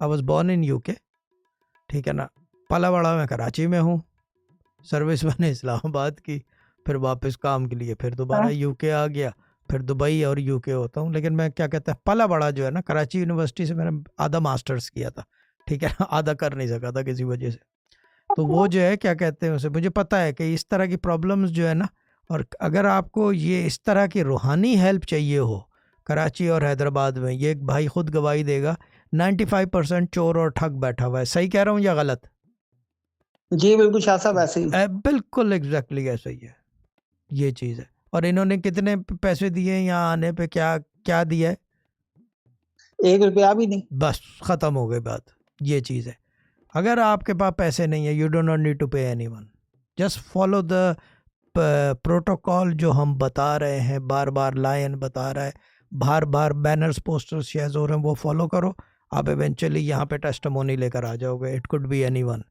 I was born in UK, ठीक है ना, पला बड़ा मैं कराची में हूँ, सर्विस मैंने इस्लामाबाद की, फिर वापस काम के लिए फिर दोबारा यूके आ गया, फिर दुबई और यूके होता हूँ। लेकिन मैं क्या कहता है, पला बड़ा जो है ना, कराची यूनिवर्सिटी से मैंने आधा मास्टर्स किया था, ठीक है ना, आधा कर नहीं सका था किसी वजह से। तो वो जो है क्या कहते हैं उसे, मुझे पता है कि इस तरह की प्रॉब्लम्स जो है ना, और अगर आपको ये इस तरह की रूहानी हेल्प चाहिए हो कराची और हैदराबाद में, ये एक भाई खुद गवाही देगा, 95% चोर और ठग बैठा हुआ है। सही कह रहा हूँ या गलत? जी बिल्कुल शाह साहब, ऐसे ही बिल्कुल एग्जैक्टली ऐसा ही है, ये चीज़ है। और इन्होंने कितने पैसे दिए यहाँ आने पे, क्या क्या दिया है? 1 रुपया भी नहीं। बस ख़त्म हो गई बात, ये चीज़ है। अगर आपके पास पैसे नहीं है, you do not need to pay anyone, just follow the protocol जो हम बता रहे हैं, बार बार लायन बता रहा है, बार बार बैनर्स पोस्टर्स शेयर हो रहे हैं, वो फॉलो करो, आप इवेंचुअली यहाँ पे टेस्टिमोनी लेकर आ जाओगे। It could be anyone,